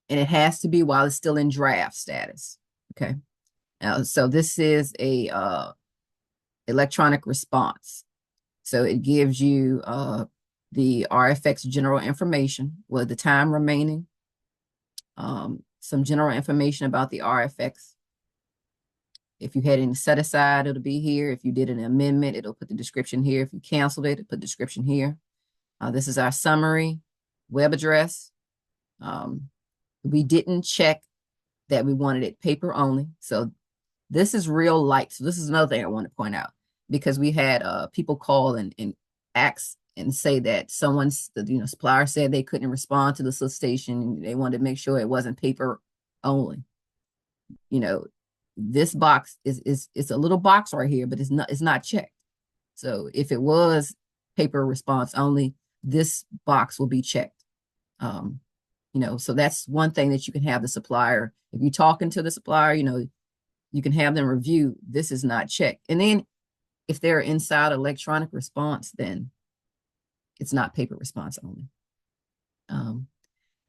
And it has to be while it's still in draft status. Okay. Now, so this is a electronic response. So it gives you the RFX general information with the time remaining, some general information about the RFX. If you had any set aside, it'll be here. If you did an amendment, it'll put the description here. If you canceled it, it'll put the description here. This is our summary web address. We didn't check that we wanted it paper only. So this is real light. So this is another thing I want to point out, because we had people call and ask and say that someone's, supplier said they couldn't respond to the solicitation. They wanted to make sure it wasn't paper only. This box is it's a little box right here, but it's not checked. So if it was paper response only, this box will be checked. So that's one thing that you can have the supplier, if you're talking to the supplier, you can have them review, this is not checked. And then if they're inside electronic response, then it's not paper response only. And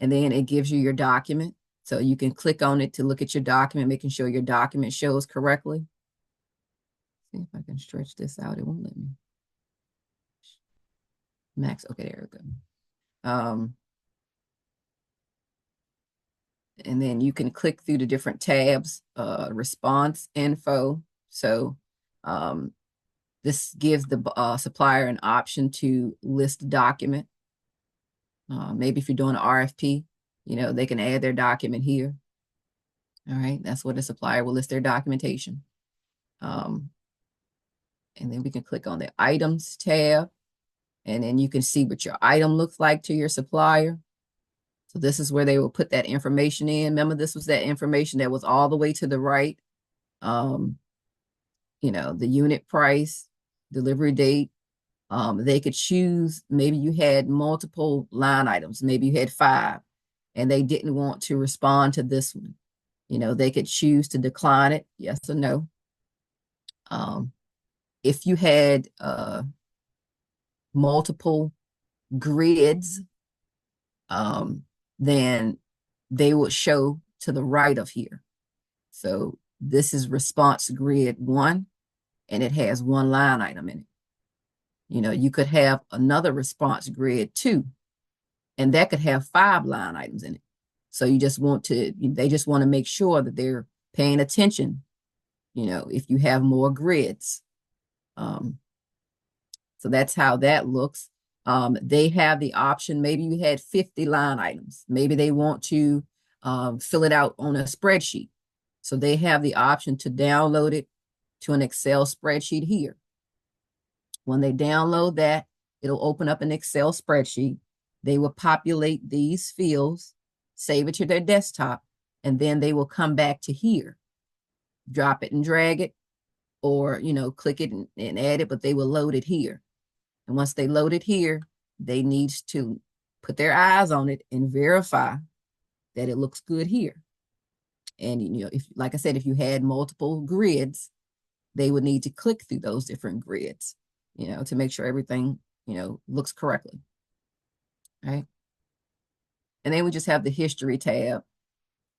then it gives you your document. So you can click on it to look at your document, making sure your document shows correctly. See if I can stretch this out. It won't let me. Max, okay, there we go. And then you can click through the different tabs, response info. So this gives the supplier an option to list a document. Maybe if you're doing an RFP, they can add their document here. All right, that's where the supplier will list their documentation. And then we can click on the items tab, and then you can see what your item looks like to your supplier. So this is where they will put that information in. Remember, this was that information that was all the way to the right. The unit price, delivery date. They could choose, maybe you had multiple line items, maybe you had 5, and they didn't want to respond to this one. They could choose to decline it, yes or no. If you had multiple grids, then they would show to the right of here. So this is response grid 1, and it has 1 line item in it. You could have another response grid 2, and that could have 5 line items in it. So they just want to make sure that they're paying attention, if you have more grids. So that's how that looks. They have the option, maybe you had 50 line items. Maybe they want to fill it out on a spreadsheet. So they have the option to download it to an Excel spreadsheet here. When they download that, it'll open up an Excel spreadsheet. They will populate these fields, save it to their desktop, and then they will come back to here, drop it and drag it, or, click it and add it, but they will load it here. And once they load it here, they need to put their eyes on it and verify that it looks good here. And, if, like I said, if you had multiple grids, they would need to click through those different grids, to make sure everything, looks correctly. Right. And then we just have the history tab,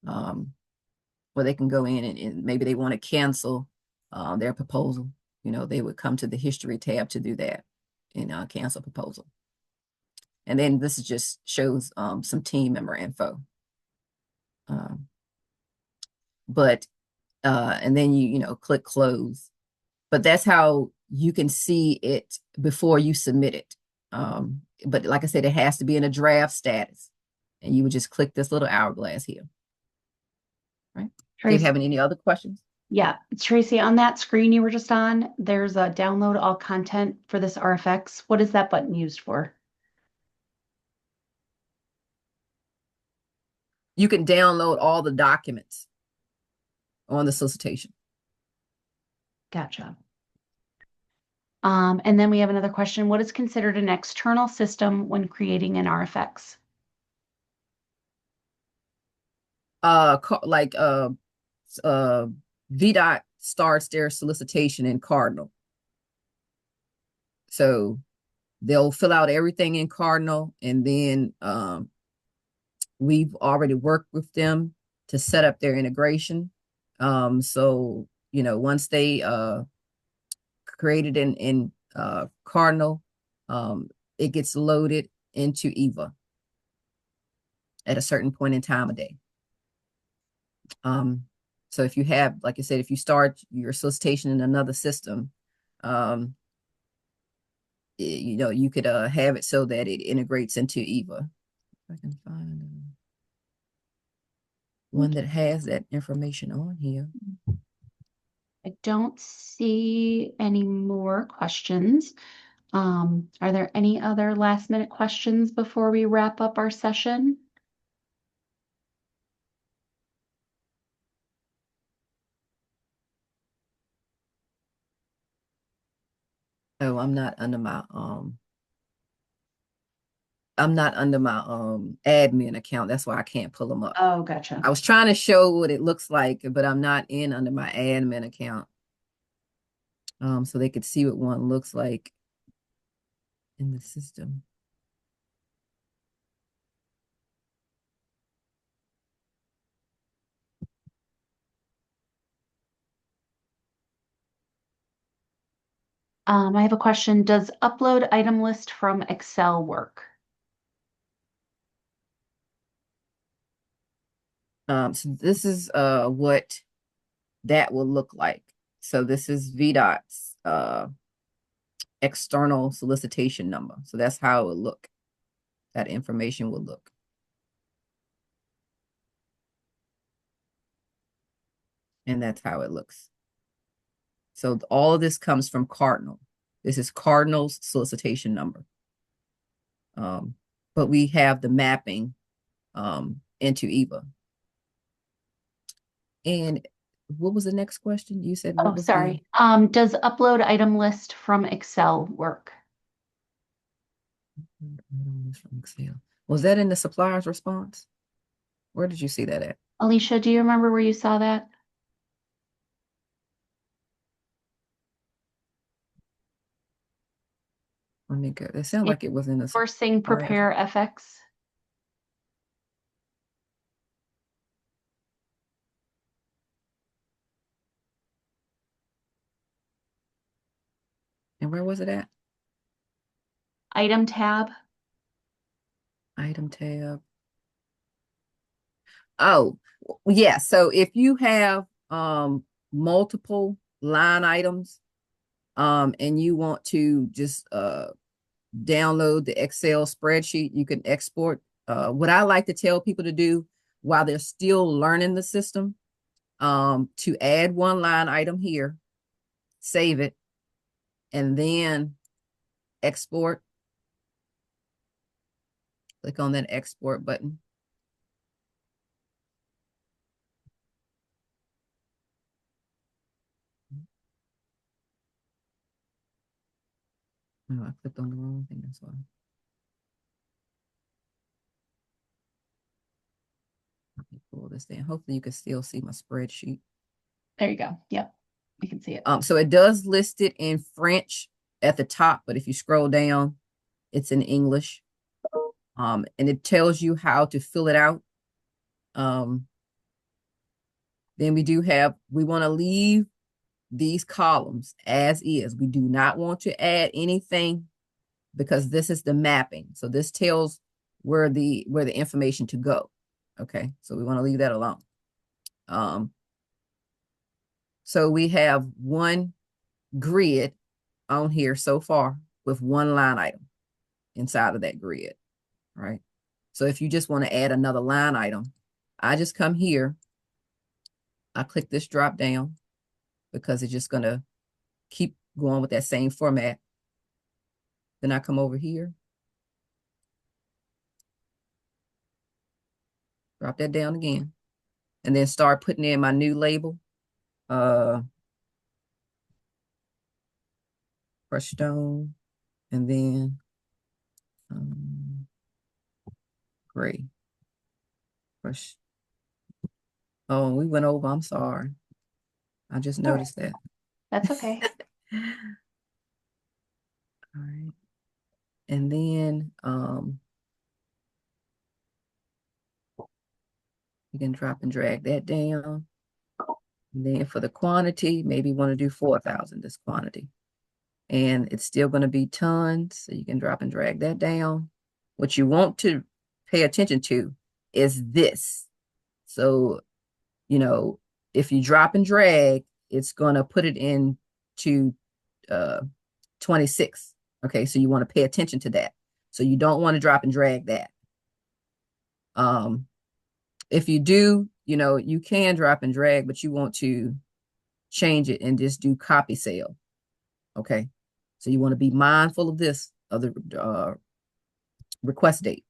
where they can go in and maybe they want to cancel their proposal. They would come to the history tab to do that and cancel proposal. And then this just shows some team member info. And then you click close. But that's how you can see it before you submit it. But like I said, it has to be in a draft status. And you would just click this little hourglass here. Right? Do you have any other questions? Yeah, Tracy, on that screen you were just on, there's a download all content for this RFX. What is that button used for? You can download all the documents on the solicitation. Gotcha. And then we have another question. What is considered an external system when creating an RFX? Like uh VDOT starts their solicitation in Cardinal. So they'll fill out everything in Cardinal, and then we've already worked with them to set up their integration. So once they created in Cardinal, it gets loaded into Eva at a certain point in time of day. So if you have, like I said, if you start your solicitation in another system, um, you could have it so that it integrates into Eva. If I can find one that has that information on here. I don't see any more questions. Are there any other last minute questions before we wrap up our session? Oh, I'm not under my admin account. That's why I can't pull them up. Oh, gotcha. I was trying to show what it looks like, but I'm not in under my admin account. So they could see what one looks like in the system. I have a question. Does upload item list from Excel work? So this is what that will look like. So this is VDOT's external solicitation number. So that's how it would look. That information will look. And that's how it looks. So all of this comes from Cardinal. This is Cardinal's solicitation number. But we have the mapping into Eva. And what was the next question? You said what Oh, was the sorry. Does upload item list from Excel work? from Excel? Was that in the supplier's response? Where did you see that at? Alicia, do you remember where you saw that? Let me go. It sounded In like it was in the Sourcing supplier's. Prepare FX. And where was it at? Item tab. Item tab. Oh, yeah. So if you have multiple line items and you want to just download the Excel spreadsheet, you can export. What I like to tell people to do while they're still learning the system, to add one line item here, save it, and then export. Click on that export button. Oh, I clicked on the wrong thing. That's why. Let me pull this down. Hopefully you can still see my spreadsheet. There you go. Yep, you can see it. So it does list it in French at the top, but if you scroll down, it's in English. And it tells you how to fill it out. Then we want to leave these columns as is. We do not want to add anything because this is the mapping. So this tells where the information to go. Okay, so we want to leave that alone. So we have one grid on here so far with one line item inside of that grid, right? So if you just want to add another line item, I just come here, I click this drop down because it's just going to keep going with that same format. Then I come over here, drop that down again, and then start putting in my new label. crushed stone, and then um, gray. Crush. Oh, we went over. I'm sorry. I just All right. noticed that. That's okay. All right. And then you can drop and drag that down. And then for the quantity, maybe you want to do 4,000, this quantity. And it's still going to be tons. So you can drop and drag that down. What you want to pay attention to is this. So, you know, if you drop and drag, it's going to put it into 26. Okay, so you want to pay attention to that. So you don't want to drop and drag that. If you do, you can drop and drag, but you want to change it and just do copy cell. Okay, so you want to be mindful of this, of the request date.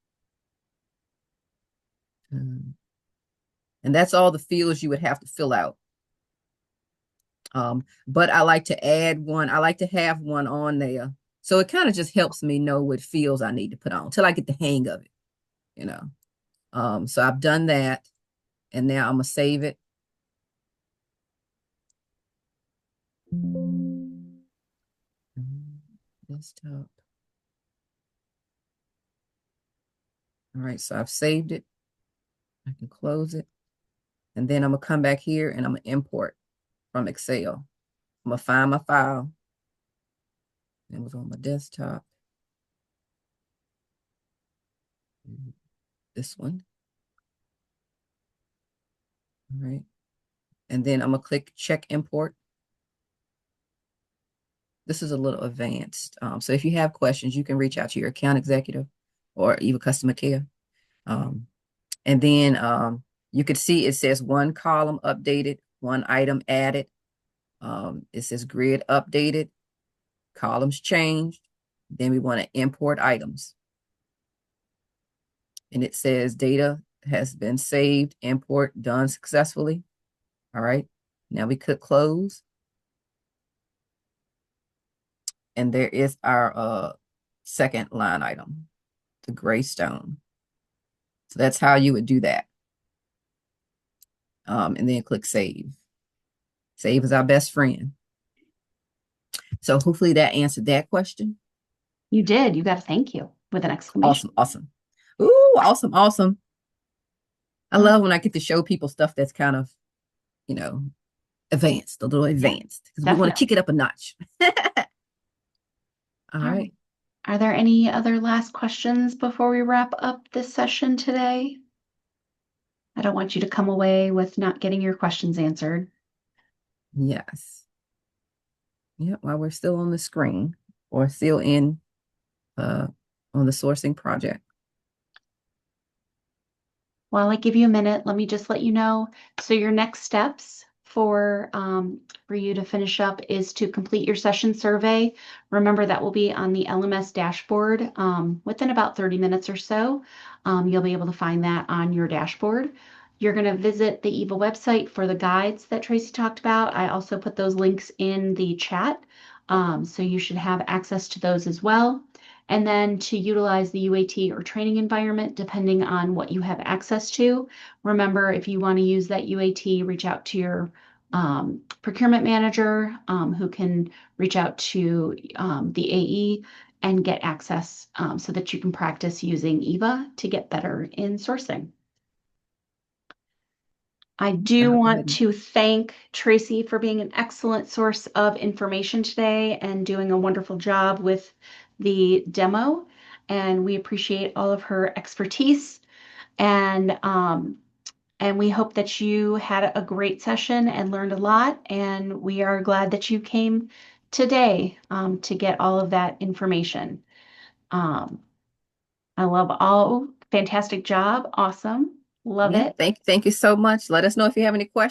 And that's all the fields you would have to fill out. But I like to add one. I like to have one on there. So it kind of just helps me know what fields I need to put on till I get the hang of it. So I've done that, and now I'm gonna save it. Desktop. All right, so I've saved it. I can close it. And then I'm gonna come back here and I'm gonna import from Excel. I'm gonna find my file. It was on my desktop. This one. All right. And then I'm gonna click check import. This is a little advanced. So if you have questions, you can reach out to your account executive or even customer care. And then you can see it says one column updated, one item added. It says grid updated, columns changed. Then we want to import items. And it says data has been saved, import done successfully. All right. Now we click close. And there is our second line item, the gray stone. So that's how you would do that. And then click save. Save is our best friend. So hopefully that answered that question. You did. You got a thank you with an exclamation. Awesome, awesome. Ooh, awesome, awesome. I Uh, love when I get to show people stuff that's kind of, you know, advanced, a little yeah, advanced, because we want to definitely. kick it up a notch. All All right. right. Are there any other last questions before we wrap up this session today? I don't want you to come away with not getting your questions answered. Yes. Yeah, while we're still on the screen or still in on the sourcing project. While I give you a minute, let me just let you know. So your next steps for you to finish up is to complete your session survey. Remember that will be on the LMS dashboard within about 30 minutes or so. You'll be able to find that on your dashboard. You're going to visit the EVA website for the guides that Tracy talked about. I also put those links in the chat, so you should have access to those as well. And then to utilize the UAT or training environment, depending on what you have access to. Remember, if you want to use that UAT, reach out to your procurement manager who can reach out to the AE and get access so that you can practice using EVA to get better in sourcing. I do I'll go want ahead and to thank Tracy for being an excellent source of information today and doing a wonderful job with the demo. And we appreciate all of her expertise. And and we hope that you had a great session and learned a lot. And we are glad that you came today to get all of that information. Um, I love all fantastic job. Awesome. Love yeah, it. thank you so much. Let us know if you have any questions.